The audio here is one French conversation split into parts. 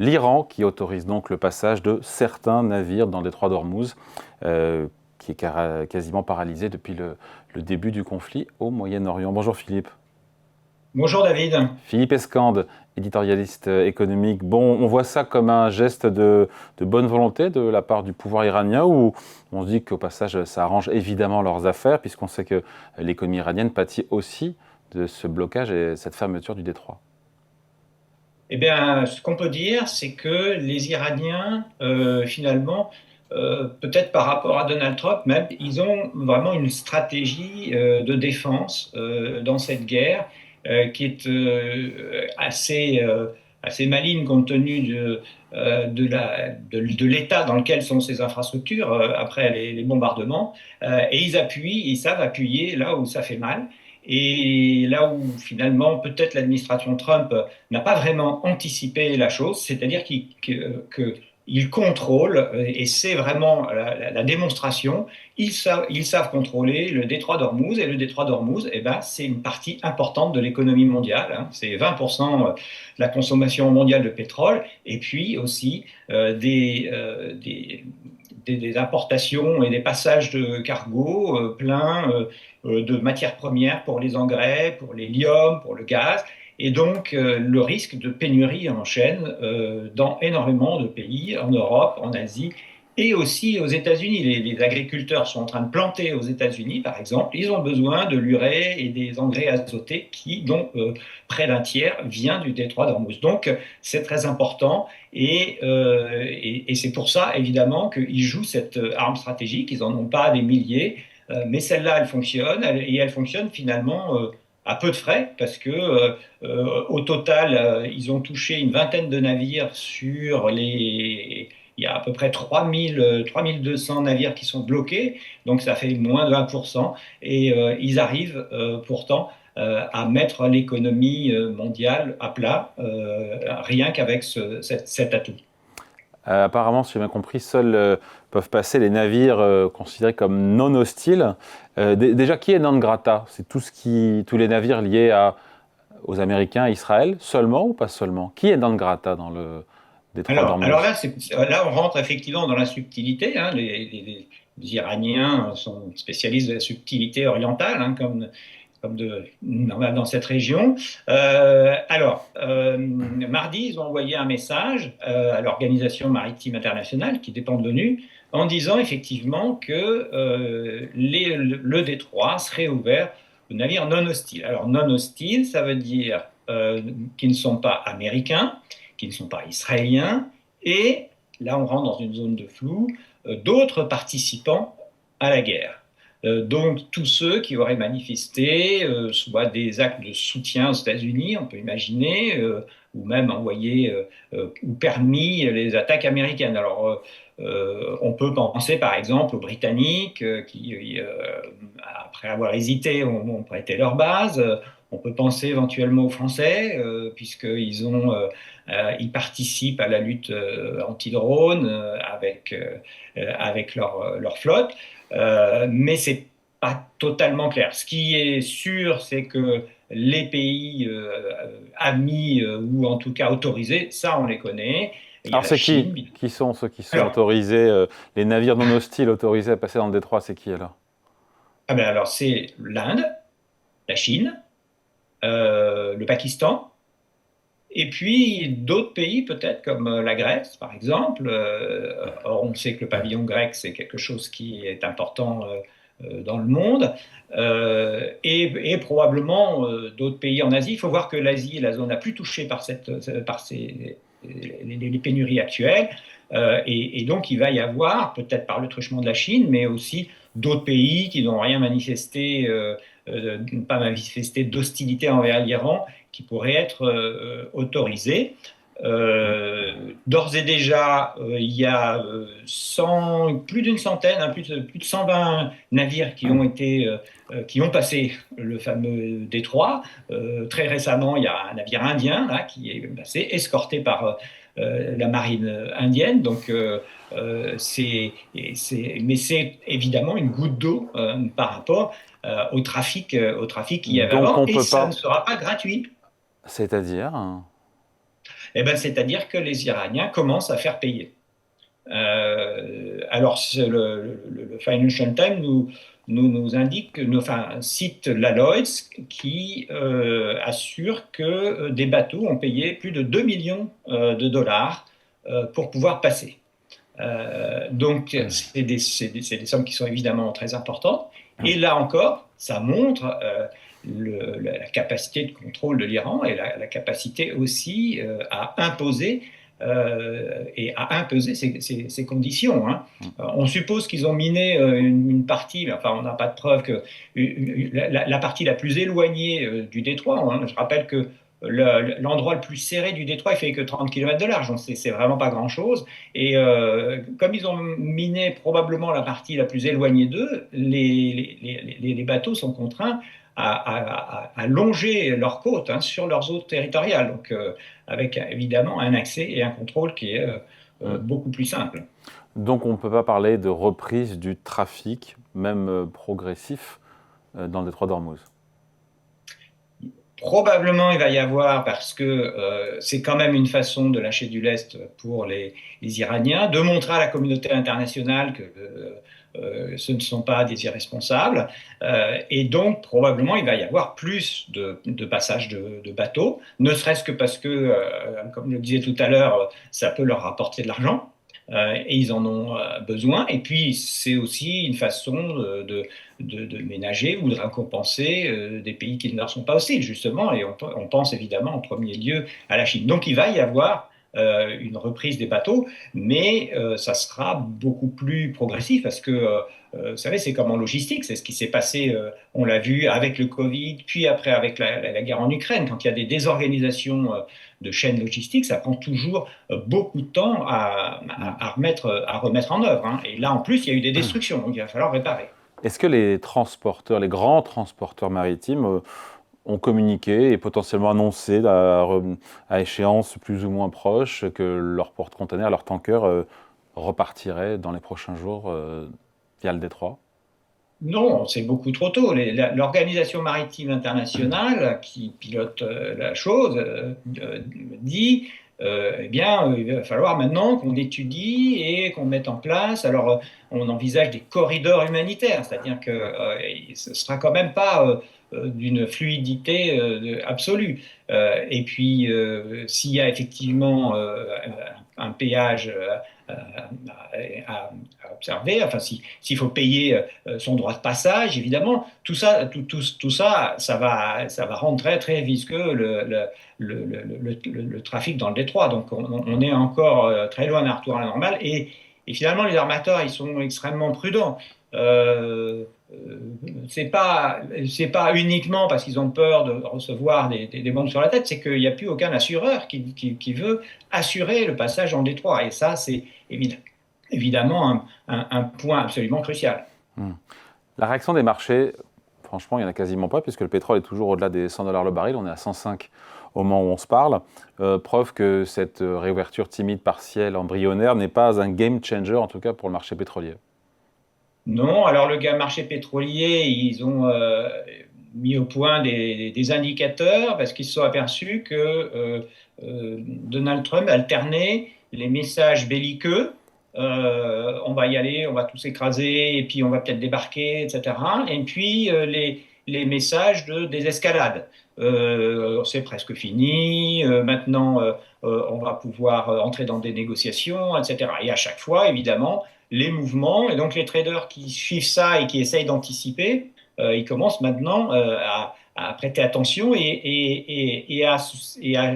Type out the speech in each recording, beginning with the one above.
l'Iran qui autorise donc le passage de certains navires dans le détroit d'Ormuz, qui est quasiment paralysé depuis le début du conflit au Moyen-Orient. Bonjour Philippe. Bonjour David. Philippe Escande, éditorialiste économique. Bon, on voit ça comme un geste de bonne volonté de la part du pouvoir iranien, ou on se dit qu'au passage, ça arrange évidemment leurs affaires, puisqu'on sait que l'économie iranienne pâtit aussi de ce blocage et cette fermeture du détroit. Eh bien, ce qu'on peut dire, c'est que les Iraniens, finalement, peut-être par rapport à Donald Trump même, ils ont vraiment une stratégie de défense dans cette guerre qui est assez maligne compte tenu de l'état dans lequel sont ces infrastructures après les bombardements. Et ils savent appuyer là où ça fait mal. Et là où finalement peut-être l'administration Trump n'a pas vraiment anticipé la chose, c'est-à-dire qu'ils contrôlent, et c'est vraiment la démonstration, ils savent contrôler le détroit d'Ormuz, et le détroit d'Ormuz, eh ben, c'est une partie importante de l'économie mondiale, hein. C'est 20% de la consommation mondiale de pétrole, et puis aussi des importations et des passages de cargo pleins de matières premières pour les engrais, pour l'hélium, pour le gaz. Et donc, le risque de pénurie en chaîne dans énormément de pays, en Europe, en Asie et aussi aux États-Unis. Les agriculteurs sont en train de planter aux États-Unis, par exemple. Ils ont besoin de l'urée et des engrais azotés dont près d'un tiers vient du détroit d'Ormuz. Donc, c'est très important et c'est pour ça, évidemment, qu'ils jouent cette arme stratégique. Ils n'en ont pas des milliers, mais celle-là, elle fonctionne et elle fonctionne finalement à peu de frais parce que au total, ils ont touché une vingtaine de navires sur les. Il y a à peu près 3200 navires qui sont bloqués, donc ça fait moins de 1%. Et ils arrivent pourtant à mettre l'économie mondiale à plat, rien qu'avec cet atout. Apparemment, si j'ai bien compris, seuls peuvent passer les navires considérés comme non hostiles. Déjà, qui est non grata? C'est tous les navires liés aux Américains, à Israël, seulement ou pas seulement? Qui est non grata dans le détroit Alors d'Ormuz? là, là, on rentre effectivement dans la subtilité, hein. Les Iraniens sont spécialistes de la subtilité orientale, hein, dans cette région. Mardi, ils ont envoyé un message à l'Organisation maritime internationale, qui dépend de l'ONU, en disant effectivement que le détroit serait ouvert aux navires non hostiles. Alors, non hostiles, ça veut dire qu'ils ne sont pas américains, qui ne sont pas israéliens, et là on rentre dans une zone de flou, d'autres participants à la guerre. Donc tous ceux qui auraient manifesté, soit des actes de soutien aux États-Unis, on peut imaginer, ou même envoyé ou permis les attaques américaines. Alors on peut penser par exemple aux Britanniques qui, après avoir hésité, ont prêté leur base. On peut penser éventuellement aux Français, ils participent à la lutte anti-drone avec leur flotte. Mais c'est pas totalement clair. Ce qui est sûr, c'est que les pays amis ou en tout cas autorisés, ça on les connaît. Il y a Alors la c'est qui? Chine. Qui sont ceux qui sont Alors, autorisés, les navires non hostiles autorisés à passer dans le détroit, c'est qui alors? alors c'est l'Inde, la Chine, le Pakistan, et puis d'autres pays peut-être comme la Grèce par exemple. Or on sait que le pavillon grec c'est quelque chose qui est important dans le monde, et probablement d'autres pays en Asie. Il faut voir que l'Asie est la zone la plus touchée par les pénuries actuelles, et donc il va y avoir, peut-être par le truchement de la Chine, mais aussi d'autres pays qui n'ont rien manifesté, pas manifesté d'hostilité envers l'Iran, qui pourraient être autorisés. D'ores et déjà, il y a plus d'une centaine, hein, plus de 120 navires qui ont passé le fameux détroit. Très récemment, il y a un navire indien là, qui est passé, escorté par la marine indienne. Donc, mais c'est évidemment une goutte d'eau par rapport au trafic qu'il y avait Donc avant, on et peut ça ne pas. sera pas gratuit. C'est-à-dire? Eh ben, c'est-à-dire que les Iraniens commencent à faire payer. Alors, le Financial Times nous indique, enfin, cite la Lloyds qui assure que des bateaux ont payé plus de 2 millions de dollars pour pouvoir passer. Donc, c'est des sommes qui sont évidemment très importantes. Et là encore, ça montre la capacité de contrôle de l'Iran et la capacité aussi et à imposer ces conditions. Hein. On suppose qu'ils ont miné une partie, mais enfin on n'a pas de preuve que la partie la plus éloignée du détroit. Hein. Je rappelle que l'endroit le plus serré du détroit, il fait que 30 km de large, donc c'est vraiment pas grand-chose. Et comme ils ont miné probablement la partie la plus éloignée d'eux, les bateaux sont contraints à longer leurs côtes hein, sur leurs eaux territoriales, donc avec évidemment un accès et un contrôle qui est beaucoup plus simple. Donc on ne peut pas parler de reprise du trafic, même progressif, dans le détroit d'Ormuz. Probablement, il va y avoir, parce que c'est quand même une façon de lâcher du lest pour les Iraniens, de montrer à la communauté internationale que ce ne sont pas des irresponsables. Et donc, probablement, il va y avoir plus de passages de bateaux, ne serait-ce que parce que, comme je le disais tout à l'heure, ça peut leur rapporter de l'argent. Et ils en ont besoin. Et puis, c'est aussi une façon de ménager ou de récompenser des pays qui ne leur sont pas hostiles, justement. Et on pense évidemment en premier lieu à la Chine. Donc, il va y avoir une reprise des bateaux, mais ça sera beaucoup plus progressif parce que, vous savez, c'est comme en logistique, c'est ce qui s'est passé, on l'a vu avec le Covid, puis après avec la guerre en Ukraine. Quand il y a des désorganisations de chaînes logistiques, ça prend toujours beaucoup de temps à remettre en œuvre. Hein. Et là, en plus, il y a eu des destructions, donc il va falloir réparer. Est-ce que les transporteurs, les grands transporteurs maritimes, ont communiqué et potentiellement annoncé à échéance plus ou moins proche que leurs porte-containers, leurs tankers repartiraient dans les prochains jours via le détroit? Non, c'est beaucoup trop tôt. L'Organisation maritime internationale qui pilote la chose dit, eh bien, il va falloir maintenant qu'on étudie et qu'on mette en place. Alors, on envisage des corridors humanitaires, c'est-à-dire que ce sera quand même pas d'une fluidité absolue. Et puis, s'il y a effectivement un péage à observer, enfin, s'il faut payer son droit de passage, évidemment, tout ça, ça va rendre très, très visqueux le trafic dans le détroit. Donc, on est encore très loin d'un retour à la normale. Et finalement, les armateurs, ils sont extrêmement prudents. C'est pas uniquement parce qu'ils ont peur de recevoir des bombes sur la tête, c'est qu'il n'y a plus aucun assureur qui veut assurer le passage en détroit. Et ça, c'est évidemment un point absolument crucial. La réaction des marchés, franchement, il n'y en a quasiment pas, puisque le pétrole est toujours au-delà des 100 $ le baril. On est à 105 au moment où on se parle. Preuve que cette réouverture timide, partielle, embryonnaire n'est pas un game changer, en tout cas pour le marché pétrolier. Non, alors le marché pétrolier, ils ont mis au point des indicateurs parce qu'ils se sont aperçus que Donald Trump alternait les messages belliqueux, on va y aller, on va tous écraser, et puis on va peut-être débarquer, etc. Et puis les messages de désescalade. C'est presque fini, maintenant on va pouvoir entrer dans des négociations, etc. Et à chaque fois, évidemment, les mouvements. Et donc, les traders qui suivent ça et qui essayent d'anticiper, ils commencent maintenant à prêter attention et à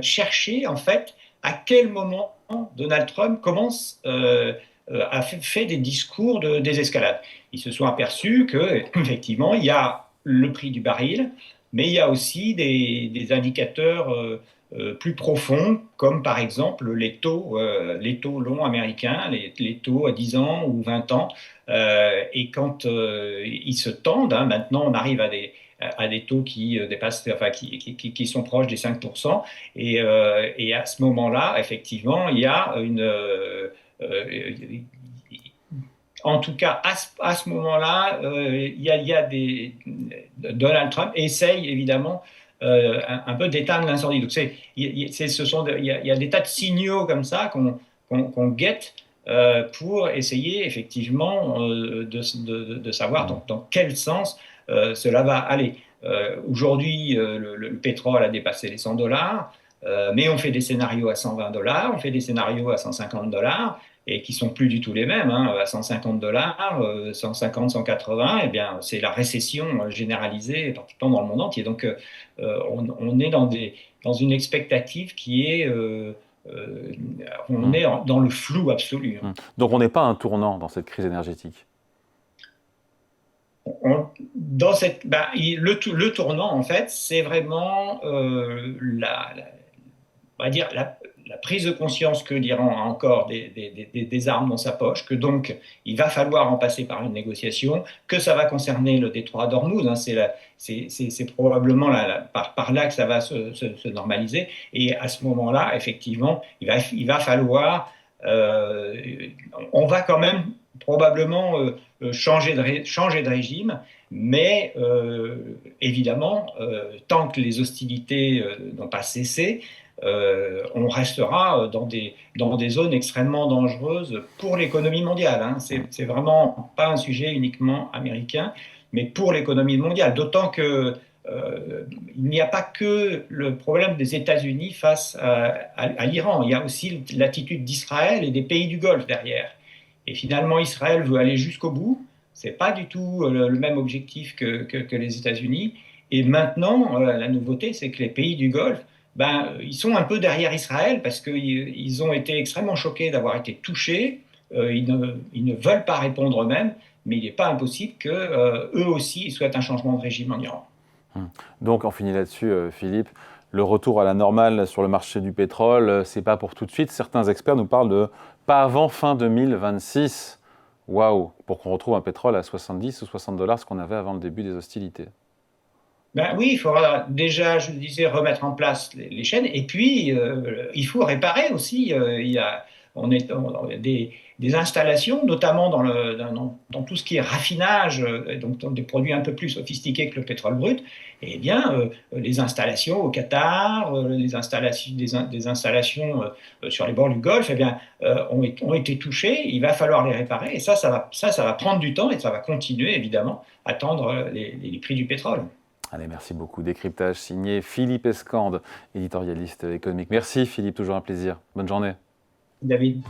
chercher, en fait, à quel moment Donald Trump commence à faire des discours de désescalade. Ils se sont aperçus qu'effectivement, il y a le prix du baril, mais il y a aussi des indicateurs plus profonds, comme par exemple les taux longs américains, les taux à 10 ans ou 20 ans. Et quand ils se tendent, hein, maintenant on arrive à des taux qui dépassent, enfin, qui sont proches des 5%. Et à ce moment-là, effectivement, il y a en tout cas, à ce moment-là, Donald Trump essaye évidemment un peu d'éteindre l'incendie. Donc il y a des tas de signaux comme ça qu'on guette pour essayer effectivement de savoir dans quel sens cela va aller. Aujourd'hui, le pétrole a dépassé les 100 dollars, mais on fait des scénarios à 120 dollars, on fait des scénarios à 150 dollars, et qui sont plus du tout les mêmes, hein, à 150 dollars, 150, 180, eh bien, c'est la récession généralisée pratiquement dans le monde entier. Donc, on est dans une expectative qui est, on est dans le flou absolu. Donc on n'est pas à un tournant dans cette crise énergétique. Le tournant, en fait, c'est vraiment on va dire la prise de conscience que l'Iran a encore des armes dans sa poche, que donc il va falloir en passer par une négociation, que ça va concerner le détroit d'Ormuz, hein, c'est probablement par là que ça va se normaliser, et à ce moment-là, effectivement, il va falloir, on va quand même probablement changer de régime, mais évidemment, tant que les hostilités n'ont pas cessé, on restera dans des zones extrêmement dangereuses pour l'économie mondiale. Hein. C'est vraiment pas un sujet uniquement américain, mais pour l'économie mondiale. D'autant que il n'y a pas que le problème des États-Unis face à l'Iran. Il y a aussi l'attitude d'Israël et des pays du Golfe derrière. Et finalement, Israël veut aller jusqu'au bout. C'est pas du tout le même objectif que les États-Unis. Et maintenant, la nouveauté, c'est que les pays du Golfe, ils sont un peu derrière Israël parce qu'ils ont été extrêmement choqués d'avoir été touchés. Ils ne veulent pas répondre eux-mêmes, mais il n'est pas impossible qu'eux aussi ils souhaitent un changement de régime en Iran. Donc on finit là-dessus, Philippe. Le retour à la normale sur le marché du pétrole, c'est pas pour tout de suite. Certains experts nous parlent de pas avant fin 2026. Waouh, pour qu'on retrouve un pétrole à 70 ou 60 dollars, ce qu'on avait avant le début des hostilités. Oui, il faudra déjà, je le disais, remettre en place les chaînes. Et puis, il faut réparer aussi. On a des installations, notamment dans tout ce qui est raffinage, donc dans des produits un peu plus sophistiqués que le pétrole brut. Eh bien, les installations au Qatar, des installations sur les bords du Golfe, eh bien, ont été touchées. Il va falloir les réparer. Et ça va prendre du temps et ça va continuer, évidemment, à tendre les prix du pétrole. Allez, merci beaucoup. Décryptage signé Philippe Escande, éditorialiste économique. Merci Philippe, toujours un plaisir. Bonne journée. David.